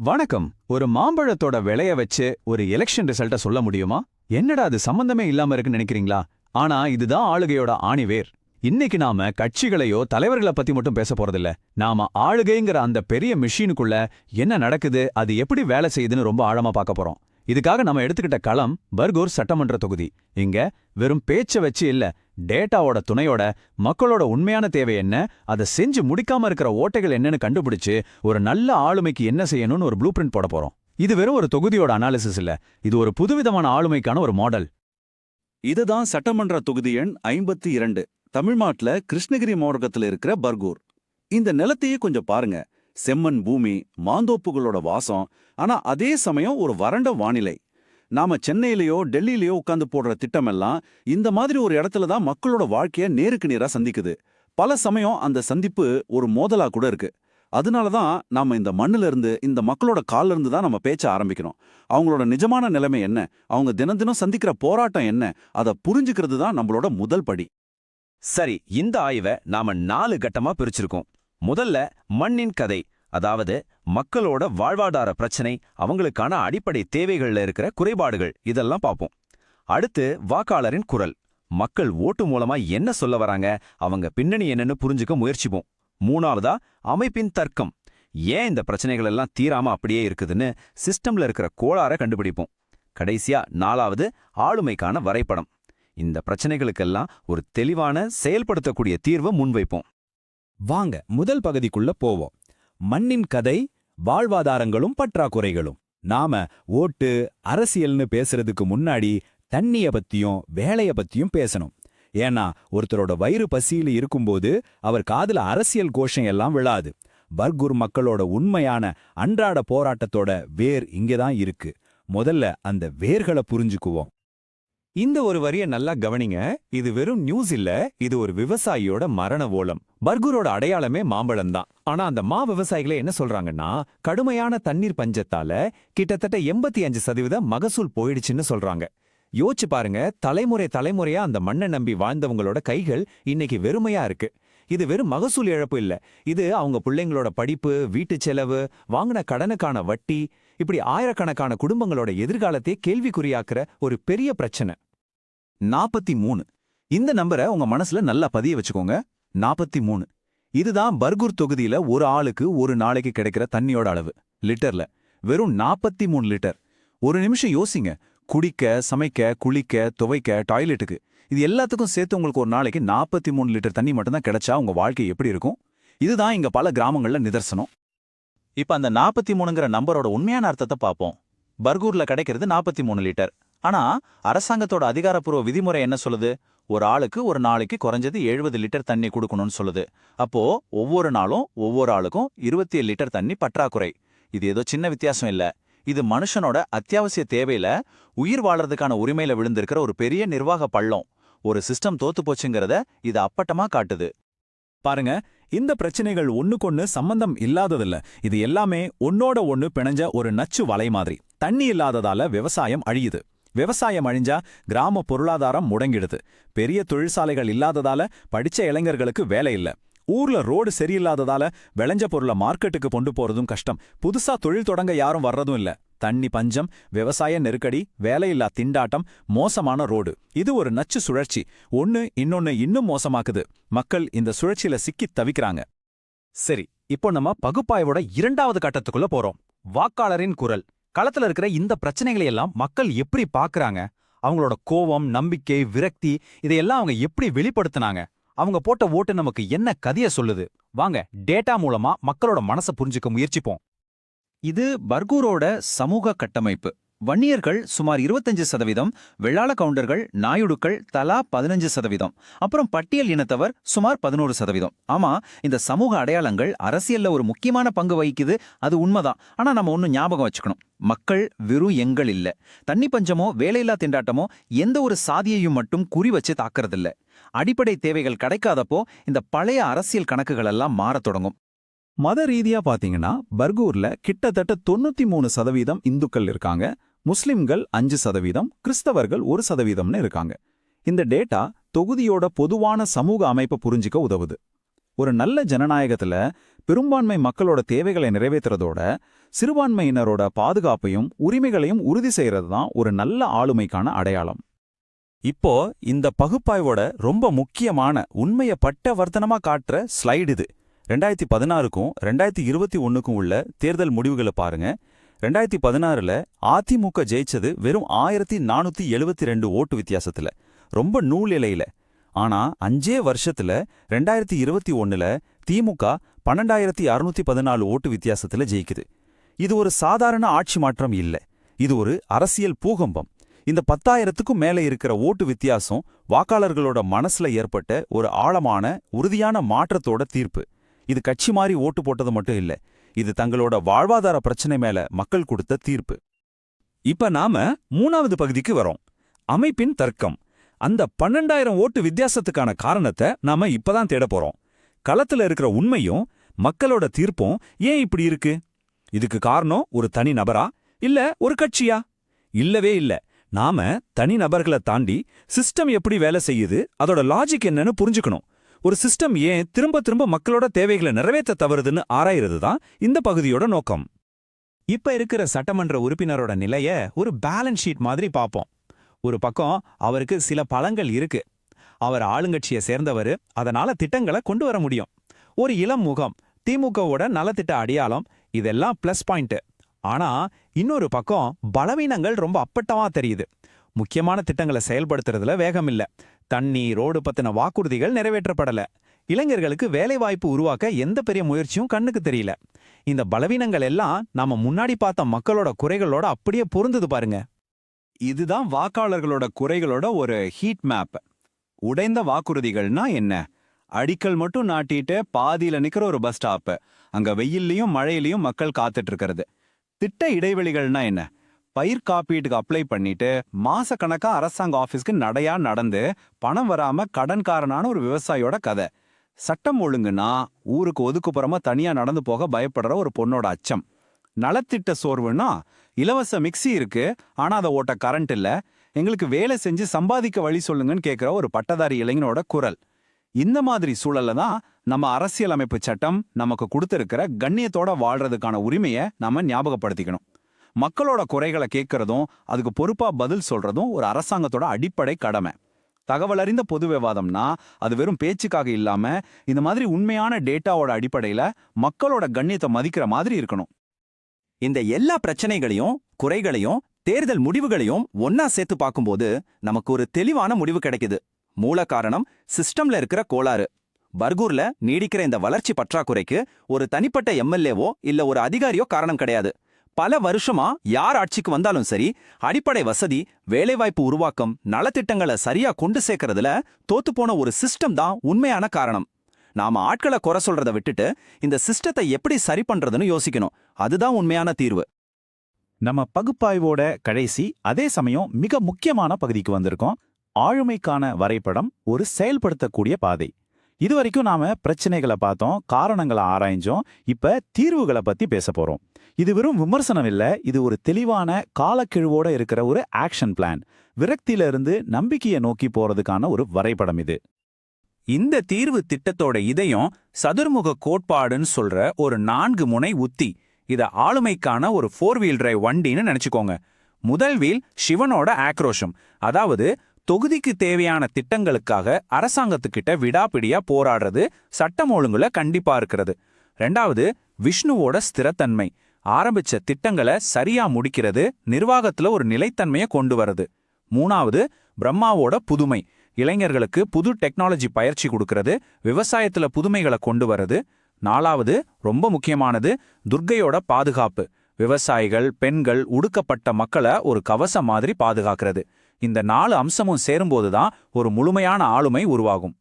வணக்கம். ஒரு மாம்பழத்தோட விலைய வச்சு ஒரு எலெக்ஷன் ரிசல்ட்ட சொல்ல முடியுமா? என்னடா அது சம்பந்தமே இல்லாம இருக்குன்னு நினைக்கிறீங்களா? ஆனா இதுதான் ஆளுகையோட ஆணிவேர். இன்னைக்கு நாம கட்சிகளையோ தலைவர்களை பத்தி மட்டும் பேச போறதில்ல. நாம ஆளுகைங்கிற அந்த பெரிய மிஷினுக்குள்ள என்ன நடக்குது, அது எப்படி வேலை செய்யுதுன்னு ரொம்ப ஆழமா பார்க்க போறோம். இதுக்காக நம்ம எடுத்துக்கிட்ட களம் பர்கூர் சட்டமன்ற தொகுதி. இங்க வெறும் பேச்ச வச்சு இல்ல, டேட்டாவோட துணையோட மக்களோட உண்மையான தேவை என்ன, அதை செஞ்சு முடிக்காம இருக்கிற ஓட்டைகள் என்னன்னு கண்டுபிடிச்சு ஒரு நல்ல ஆளுமைக்கு என்ன செய்யணும்னு ஒரு ப்ளூ பிரிண்ட் போட போறோம். இது வெறும் ஒரு தொகுதியோட அனாலிசிஸ் இல்ல, இது ஒரு புதுவிதமான ஆளுமைக்கான ஒரு மாடல். இதுதான் சட்டமன்ற தொகுதி எண் 52, தமிழ்நாட்டுல கிருஷ்ணகிரி மாவட்டத்துல இருக்கிற பர்கூர். இந்த நிலத்தையே கொஞ்சம் பாருங்க. செம்மண் பூமி, மாந்தோப்புகளோட வாசம், ஆனா அதே சமயம் ஒரு வறண்ட வானிலை. நாம சென்னையிலயோ டெல்லியிலயோ உட்கார்ந்து போடுற திட்டமெல்லாம் இந்த மாதிரி ஒரு இடத்துல தான் மக்களோட வாழ்க்கைய நேருக்கு நேரா சந்திக்குது. பல சமயம் அந்த சந்திப்பு ஒரு மோதலா கூட இருக்கு. அதனாலதான் நாம இந்த மண்ணுல இருந்து, இந்த மக்களோட கால்ல இருந்து தான் நம்ம பேச்ச ஆரம்பிக்கணும். அவங்களோட நிஜமான நிலைமை என்ன, அவங்க தினம் தினம் சந்திக்கிற போராட்டம் என்ன, அதை புரிஞ்சுக்கிறது தான் நம்மளோட முதல் படி. சரி, இந்த ஆய்வை நாம 4 கட்டமா பிரிச்சிருக்கோம். முதல்ல மண்ணின் கதை, அதாவது மக்களோட வாழ்வாதார பிரச்சனை, அவங்களுக்கான அடிப்படை தேவைகள்ல இருக்கிற குறைபாடுகள், இதெல்லாம் பார்ப்போம். அடுத்து வாக்காளரின் குரல், மக்கள் ஓட்டு மூலமா என்ன சொல்ல வராங்க, அவங்க பின்னணி என்னன்னு புரிஞ்சுக்க முயற்சிப்போம். மூணாவதா அமைப்பின் தர்க்கம், ஏன் இந்த பிரச்சனைகள் எல்லாம் தீராம அப்படியே இருக்குதுன்னு சிஸ்டம்ல இருக்கிற கோளாற கண்டுபிடிப்போம். கடைசியா 4வது ஆளுமைக்கான வரைபடம், இந்த பிரச்சனைகளுக்கெல்லாம் ஒரு தெளிவான செயல்படுத்தக்கூடிய தீர்வை முன்வைப்போம். வாங்க முதல் பகுதிக்குள்ள போவோம். மண்ணின் கதை, வாழ்வாதாரங்களும் பற்றாக்குறைகளும். நாம ஓட்டு அரசியல்னு பேசுறதுக்கு முன்னாடி தண்ணிய பத்தியும் வேலைய பத்தியும் பேசணும். ஏன்னா ஒருத்தரோட வயிறு பசியில இருக்கும்போது அவர் காதுல அரசியல் கோஷம் எல்லாம் விழாது. பர்கூர் மக்களோட உண்மையான அன்றாட போராட்டத்தோட வேர் இங்கதான் இருக்கு. முதல்ல அந்த வேர்களை புரிஞ்சுக்குவோம். இந்த ஒரு வரிய நல்லா கவனிங்க. இது வெறும் நியூஸ் இல்ல, இது ஒரு விவசாயியோட மரண ஓலம். பர்கூரோட அடையாளமே மாம்பழம் தான். ஆனா அந்த விவசாயிகளே என்ன சொல்றாங்கன்னா, கடுமையான தண்ணீர் பஞ்சத்தால கிட்டத்தட்ட 85% மகசூல் போயிடுச்சுன்னு சொல்றாங்க. யோசிச்சு பாருங்க, தலைமுறையா அந்த மண்ணை நம்பி வாழ்ந்தவங்களோட கைகள் இன்னைக்கு வெறுமையா இருக்கு. இது வெறும் மகசூல் இழப்பு இல்ல, இது அவங்க பிள்ளைங்களோட படிப்பு, வீட்டு செலவு, வாங்கின கடனுக்கான வட்டி, இப்படி ஆயிரக்கணக்கான குடும்பங்களோட எதிர்காலத்தை கேள்விக்குறியாக்குற ஒரு பெரிய பிரச்சனை. 43. இந்த நம்பரை உங்க மனசுல நல்லா பதிய வச்சுக்கோங்க. 43. இதுதான் பர்கூர் தொகுதியில ஒரு ஆளுக்கு ஒரு நாளைக்கு கிடைக்கிற தண்ணியோட அளவு. லிட்டர்ல வெறும் 43 லிட்டர். ஒரு நிமிஷம் யோசிங்க. குடிக்க, சமைக்க, குளிக்க, துவைக்க, டாய்லெட்டுக்கு, இது எல்லாத்துக்கும் சேர்த்து உங்களுக்கு ஒரு நாளைக்கு 43 லிட்டர் தண்ணி மட்டும்தான் கிடைச்சா உங்க வாழ்க்கை எப்படி இருக்கும்? இதுதான் இங்க பல கிராமங்கள்ல நிதர்சனம். இப்ப அந்த 43ங்கிற நம்பரோட உண்மையான அர்த்தத்தை பார்ப்போம். பர்கூர்ல கிடைக்கிறது 43 லிட்டர். ஆனா அரசாங்கத்தோட அதிகாரப்பூர்வ விதிமுறை என்ன சொல்லுது? ஒரு ஆளுக்கு ஒரு நாளைக்கு குறைஞ்சது 70 லிட்டர் தண்ணி கொடுக்கணும்னு சொல்லுது. அப்போ ஒவ்வொரு நாளும் ஒவ்வொரு ஆளுக்கும் 27 லிட்டர் தண்ணி பற்றாக்குறை. இது ஏதோ சின்ன வித்தியாசம் இல்ல. இது மனுஷனோட அத்தியாவசிய தேவையில, உயிர் வாழறதுக்கான உரிமையில விழுந்திருக்கிற ஒரு பெரிய நிர்வாக பள்ளம். ஒரு சிஸ்டம் தோத்து போச்சுங்கிறத இது அப்பட்டமா காட்டுது. பாருங்க, இந்த பிரச்சனைகள் ஒண்ணுக்கொன்னு சம்பந்தம் இல்லாததில்ல. இது எல்லாமே ஒன்னோட ஒண்ணு பிணைஞ்ச ஒரு நச்சு வலை மாதிரி. தண்ணி இல்லாததால விவசாயம் அழியுது. விவசாயம் அழிஞ்சா கிராம பொருளாதாரம் முடங்கிடுது. பெரிய தொழிற்சாலைகள் இல்லாததால படிச்ச இளைஞர்களுக்கு வேலை இல்ல. ஊர்ல ரோடு சரியில்லாததால விளைஞ்ச பொருளை மார்க்கெட்டுக்கு கொண்டு போறதும் கஷ்டம். புதுசா தொழில் தொடங்க யாரும் வர்றதும் இல்ல. தண்ணி பஞ்சம், விவசாய நெருக்கடி, வேலையில்லா திண்டாட்டம், மோசமான ரோடு, இது ஒரு நச்சு சுழற்சி. இன்னொன்னு இன்னும் மோசமாக்குது. மக்கள் இந்த சுழற்சியில சிக்கித் தவிக்கிறாங்க. சரி, இப்போ நம்ம பகுப்பாய்வோட 2வது கட்டத்துக்குள்ள போறோம். வாக்காளரின் குரல். களத்துல இருக்கிற இந்த பிரச்சனைகளை எல்லாம் மக்கள் எப்படி பாக்குறாங்க? அவங்களோட கோவம், நம்பிக்கை, விரக்தி, இதையெல்லாம் அவங்க எப்படி வெளிப்படுத்தினாங்க? அவங்க போட்ட ஓட்டு நமக்கு என்ன கதைய சொல்லுது? வாங்க டேட்டா மூலமா மக்களோட மனசை புரிஞ்சுக்க முயற்சிப்போம். இது பர்கூரோட சமூக கட்டமைப்பு. வன்னியர்கள் சுமார் 25%, வெள்ளாள கவுண்டர்கள், நாயுடுக்கள் தலா 15%, அப்புறம் பட்டியல் இனத்தவர் சுமார் 11%. ஆமா, இந்த சமூக அடையாளங்கள் அரசியல்ல ஒரு முக்கியமான பங்கு வகிக்குது, அது உண்மைதான். ஆனா நம்ம ஒன்னும் ஞாபகம் வச்சுக்கணும். மக்கள் வெறும் எண்கள் இல்ல. தண்ணி பஞ்சமோ வேலையில்லா திண்டாட்டமோ எந்த ஒரு சாதியையும் மட்டும் குறி வச்சு தாக்குறதில்ல. அடிப்படை தேவைகள் கிடைக்காதப்போ இந்த பழைய அரசியல் கணக்குகள் எல்லாம் மாறத் தொடங்கும். மத ரீதியா பாத்தீங்கன்னா பர்கூர்ல கிட்டத்தட்ட 93% இந்துக்கள் இருக்காங்க. முஸ்லிம்கள் 5%, கிறிஸ்தவர்கள் 1%ன்னு இருக்காங்க. இந்த டேட்டா தொகுதியோட பொதுவான சமூக அமைப்பை புரிஞ்சிக்க உதவுது. ஒரு நல்ல ஜனநாயகத்துல பெரும்பான்மை மக்களோட தேவைகளை நிறைவேற்றுறதோட சிறுபான்மையினரோட பாதுகாப்பையும் உரிமைகளையும் உறுதி செய்யறது தான் ஒரு நல்ல ஆளுமைக்கான அடையாளம். இப்போ இந்த பகுப்பாய்வோட ரொம்ப முக்கியமான உண்மைய பட்டவர்த்தனமா காட்டுற ஸ்லைடு இது. 2016க்கும் 2021க்கும் உள்ள தேர்தல் முடிவுகளை பாருங்க. 2016ல அதிமுக ஜெயிச்சது வெறும் 1472 ஓட்டு வித்தியாசத்துல, ரொம்ப நூல் இலையில. ஆனா 5 வருஷத்துல 2021ல திமுக 12614 ஓட்டு வித்தியாசத்துல ஜெயிக்குது. இது ஒரு சாதாரண ஆட்சி மாற்றம் இல்ல, இது ஒரு அரசியல் பூகம்பம். இந்த 10,000க்கும் மேல இருக்கிற ஓட்டு வித்தியாசம் வாக்காளர்களோட மனசுல ஏற்பட்ட ஒரு ஆழமான உறுதியான மாற்றத்தோட தீர்ப்பு. இது கட்சி மாறி ஓட்டு போட்டது மட்டும் இல்ல, இது தங்களோட வாழ்வாதார பிரச்சனை மேல மக்கள் கொடுத்த தீர்ப்பு. இப்ப நாம 3வது பகுதிக்கு வரோம், அமைப்பின் தர்க்கம். அந்த 12,000 ஓட்டு வித்தியாசத்துக்கான காரணத்தை நாம இப்பதான் தேட போறோம். களத்துல இருக்கிற உண்மையும் மக்களோட தீர்ப்பும் ஏன் இப்படி இருக்கு? இதுக்கு காரணம் ஒரு தனி நபரா இல்ல ஒரு கட்சியா? இல்லவே இல்ல. நாம தனி நபர்களை தாண்டி சிஸ்டம் எப்படி வேலை செய்யுது, அதோட லாஜிக் என்னன்னு புரிஞ்சுக்கணும். ஒரு சிஸ்டம் ஏன் திரும்ப திரும்ப மக்களோட தேவைகளை நிறைவேற்ற தவறுதுன்னு ஆராயிறது தான் இந்த பகுதியோட நோக்கம். இப்ப இருக்கிற சட்டமன்ற உறுப்பினரோட நிலைய ஒரு பேலன்ஸ் ஷீட் மாதிரி பார்ப்போம். ஒரு பக்கம் அவருக்கு சில பலங்கள் இருக்கு, அவர் ஆளுங்கட்சியை சேர்ந்தவர், அதனால திட்டங்களை கொண்டு வர முடியும். ஒரு இளம் முகம், திமுகவோட நலத்திட்ட அடையாளம், இதெல்லாம் பிளஸ் பாயிண்ட். ஆனா இன்னொரு பக்கம் பலவீனங்கள் ரொம்ப அப்பட்டமா தெரியுது. முக்கியமான திட்டங்களை செயல்படுத்துறதுல வேகம் இல்ல, தண்ணி ரோடு பத்தின வாக்குறுதிகள் நிறைவேற்றப்படல, இளைஞர்களுக்கு வேலைவாய்ப்பு உருவாக்க எந்த பெரிய முயற்சியும் கண்ணுக்கு தெரியல. இந்த பலவீனங்கள் எல்லாம் நாம முன்னாடி பார்த்த மக்களோட குறைகளோட அப்படியே பொருந்துது பாருங்க. இதுதான் வாக்காளர்களோட குறைகளோட ஒரு ஹீட் மேப். உடைந்த வாக்குறுதிகள்னா என்ன? அடிக்கல் மட்டும் நாட்டிட்டு பாதியில நிக்கிற ஒரு பஸ் ஸ்டாப், அங்க வெயில்லையும் மழையிலையும் மக்கள் காத்துட்டு இருக்கிறது. திட்ட இடைவெளிகள்னா என்ன? பயிர் காப்பீட்டுக்கு அப்ளை பண்ணிட்டு மாசக்கணக்கா அரசாங்க ஆபீஸ்க்கு நடையா நடந்து பணம் வராம கடன்காரனான ஒரு விவசாயியோட கதை. சட்டம் ஒழுங்குனா ஊருக்கு ஒதுக்குப்புறமா தனியா நடந்து போக பயப்படுற ஒரு பொண்ணோட அச்சம். நலத்திட்ட சோர்வுன்னா இலவச மிக்சி இருக்கு, ஆனா அதை ஓட்ட கரண்ட் இல்ல, எங்களுக்கு வேலை செஞ்சு சம்பாதிக்க வழி சொல்லுங்கன்னு கேட்கிற ஒரு பட்டதாரி இளைஞனோட குரல். இந்த மாதிரி சூழல்ல தான் நம்ம அரசியலமைப்பு சட்டம் நமக்கு கொடுத்திருக்கிற கண்ணியத்தோட வாழ்றதுக்கான உரிமையை நாம ஞாபகப்படுத்திக்கணும். மக்களோட குறைகளை கேட்கறதும் அதுக்கு பொறுப்பா பதில் சொல்றதும் ஒரு அரசாங்கத்தோட அடிப்படை கடமை. தகவல் அறிந்த பொது விவாதம்னா அது வெறும் பேச்சுக்காக இல்லாம இந்த மாதிரி உண்மையான டேட்டாவோட அடிப்படையில மக்களோட கண்ணியத்தை மதிக்கிற மாதிரி இருக்கணும். இந்த எல்லா பிரச்சனைகளையும் குறைகளையும் தேர்தல் முடிவுகளையும் ஒன்னா சேர்த்து பார்க்கும்போது நமக்கு ஒரு தெளிவான முடிவு கிடைக்குது. மூல காரணம் சிஸ்டம்ல இருக்கிற கோளாறு. பர்கூர்ல நீடிக்கிற இந்த வளர்ச்சி பற்றாக்குறைக்கு ஒரு தனிப்பட்ட எம்எல்ஏவோ இல்ல ஒரு அதிகாரியோ காரணம் கிடையாது. பல வருஷமா யார் ஆட்சிக்கு வந்தாலும் சரி, அடிப்படை வசதி, வேலைவாய்ப்பு உருவாக்கம், நலத்திட்டங்களை சரியா கொண்டு சேர்க்கறதுல தோத்துப்போன ஒரு சிஸ்டம் தான் உண்மையான காரணம். நாம ஆட்களை குறை சொல்றத விட்டுட்டு இந்த சிஸ்டத்தை எப்படி சரி பண்றதுன்னு யோசிக்கணும். அதுதான் உண்மையான தீர்வு. நம்ம பகுப்பாய்வோட கடைசி, அதே சமயம் மிக முக்கியமான பகுதிக்கு வந்திருக்கோம். ஆளுமைக்கான வரைபடம், ஒரு செயல்படுத்தக்கூடிய பாதை. இதுவரைக்கும் நாம பிரச்சனைகளை பார்த்தோம், காரணங்களை ஆராய்ஞ்சோம். இப்ப தீர்வுகளை பத்தி பேச போறோம். இது வெறும் விமர்சனம் இல்ல, இது ஒரு தெளிவான காலக்கெழுவோட இருக்கிற ஒரு ஆக்ஷன் பிளான். விரக்தியில இருந்து நம்பிக்கையை நோக்கி போறதுக்கான ஒரு வரைபடம் இது. இந்த தீர்வு திட்டத்தோட இதயம் சதுர்முக கோட்பாடுன்னு சொல்ற ஒரு 4 முனை உத்தி. இத ஆளுமைக்கான ஒரு 4 வீல் டிரைவ் வண்டின்னு நினைச்சுக்கோங்க. முதல் வீல் சிவனோட ஆக்ரோஷம், அதாவது தொகுதிக்கு தேவையான திட்டங்களுக்காக அரசாங்கத்துக்கிட்ட விடாப்பிடியா போராடுறது, சட்டம் ஒழுங்குல கண்டிப்பா இருக்கிறது. 2வது விஷ்ணுவோட ஸ்திரத்தன்மை, ஆரம்பிச்ச திட்டங்களை சரியா முடிக்கிறது, நிர்வாகத்துல ஒரு நிலைத்தன்மையை கொண்டு வரது. 3வது பிரம்மாவோட புதுமை, இளைஞர்களுக்கு புது டெக்னாலஜி பயிற்சி கொடுக்கறது, விவசாயத்துல புதுமைகளை கொண்டு வரது. 4வது ரொம்ப முக்கியமானது துர்க்கையோட பாதுகாப்பு, விவசாயிகள், பெண்கள், ஒடுக்கப்பட்ட மக்களை ஒரு கவசம் மாதிரி பாதுகாக்கிறது. இந்த 4 அம்சமும் சேரும்போதுதான் ஒரு முழுமையான ஆளுமை உருவாகும்.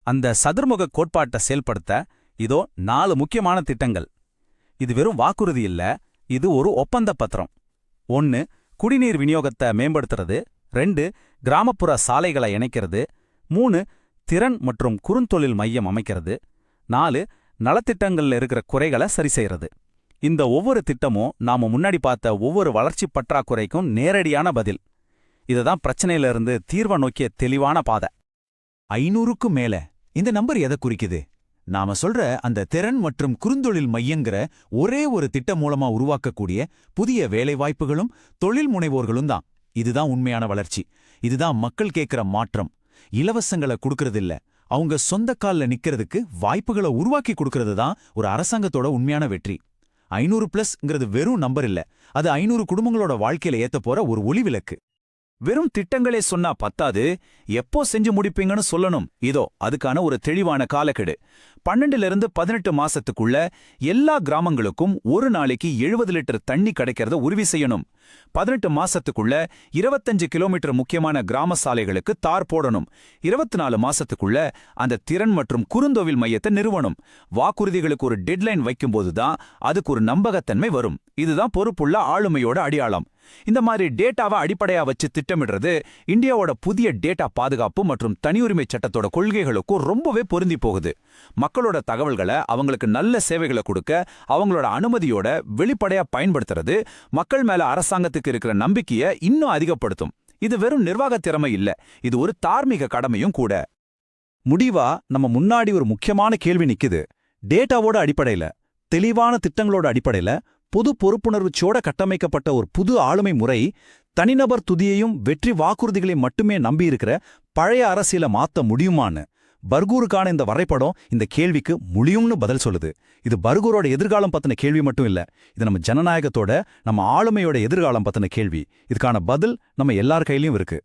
அந்த சதுர்முக கோட்பாட்டை செயல்படுத்த இதோ 4 முக்கியமான திட்டங்கள். இது வெறும் வாக்குறுதி இல்ல, இது ஒரு ஒப்பந்த பத்திரம். 1. குடிநீர் விநியோகத்தை மேம்படுத்துறது. 2. கிராமப்புற சாலைகளை இணைக்கிறது. 3. திறன் மற்றும் குறுந்தொழில் மையம் அமைக்கிறது. 4. நலத்திட்டங்கள்ல இருக்கிற குறைகளை சரி செய்யறது. இந்த ஒவ்வொரு திட்டமும் நாம முன்னாடி பார்த்த ஒவ்வொரு வளர்ச்சி பற்றாக்குறைக்கும் நேரடியான பதில். இதுதான் பிரச்சனையில இருந்து தீர்வை நோக்கிய தெளிவான பாதை. 500க்கும் மேல, இந்த நம்பர் எதை குறிக்குது? நாம சொல்ற அந்த திறன் மற்றும் குறுந்தொழில் மையங்கிற ஒரே ஒரு திட்டம் மூலமா உருவாக்கக்கூடிய புதிய வேலைவாய்ப்புகளும் தொழில் முனைவோர்களும் தான். இதுதான் உண்மையான வளர்ச்சி. இதுதான் மக்கள் கேட்கிற மாற்றம். இலவசங்களை கொடுக்கறதில்ல, அவங்க சொந்த கால்ல நிக்கிறதுக்கு வாய்ப்புகளை உருவாக்கி கொடுக்கறது தான் ஒரு அரசாங்கத்தோட உண்மையான வெற்றி. 500+ங்கிறது வெறும் நம்பர் இல்ல, அது 500 குடும்பங்களோட வாழ்க்கையில ஏத்த போற ஒரு ஒளிவிளக்கு. வெறும் திட்டங்களே சொன்னா பத்தாது, எப்போ செஞ்சு முடிப்பீங்கன்னு சொல்லணும். இதோ அதுக்கான ஒரு தெளிவான காலக்கெடு. 12லிருந்து 18 மாசத்துக்குள்ள எல்லா கிராமங்களுக்கும் ஒரு நாளைக்கு 70 லிட்டர் தண்ணி கிடைக்கிறத உறுதி செய்யணும். 18 மாசத்துக்குள்ள 25 கிலோமீட்டர் முக்கியமான கிராம சாலைகளுக்கு தார் போடணும். 24 மாசத்துக்குள்ள அந்த திறன் மற்றும் குறுந்தொழில் மையத்தை நிறுவனம். வாக்குறுதிகளுக்கு ஒரு டெட்லைன் வைக்கும்போது தான் அதுக்கு ஒரு நம்பகத்தன்மை வரும். இதுதான் பொறுப்புள்ள ஆளுமையோட அடையாளம். இந்த மாதிரி டேட்டாவை அடிப்படையா வச்சு திட்டமிடுறது இந்தியாவோட புதிய டேட்டா பாதுகாப்பு மற்றும் தனியுரிமை சட்டத்தோட கொள்கைகளுக்கும் ரொம்பவே பொருந்தி போகுது. மக்களோட தகவல்களை அவங்களுக்கு நல்ல சேவைகளை கொடுக்க அவங்களோட அனுமதியோட வெளிப்படையா பயன்படுத்துறது மக்கள் மேல அரசாங்கத்துக்கு இருக்கிற நம்பிக்கையை இன்னும் அதிகப்படுத்தும். இது வெறும் நிர்வாக திறமை இல்ல, இது ஒரு தார்மீக கடமையும் கூட. முடிவா நம்ம முன்னாடி ஒரு முக்கியமான கேள்வி நிக்குது. டேட்டாவோட அடிப்படையில, தெளிவான திட்டங்களோட அடிப்படையில, பொது பொறுப்புணர்வுச்சோட கட்டமைக்கப்பட்ட ஒரு புது ஆளுமை முறை தனிநபர் துதியையும் வெற்றி வாக்குறுதிகளையும் மட்டுமே நம்பியிருக்கிற பழைய அரசியலை மாத்த முடியுமான்னு பர்கூருக்கான இந்த வரைபடம் இந்த கேள்விக்கு முடியும்னு பதில் சொல்லுது. இது பர்கூரோட எதிர்காலம் பத்தின கேள்வி மட்டும் இல்ல, இது நம்ம ஜனநாயகத்தோட, நம்ம ஆளுமையோட எதிர்காலம் பத்தின கேள்வி. இதுக்கான பதில் நம்ம எல்லார் கையிலயும் இருக்கு.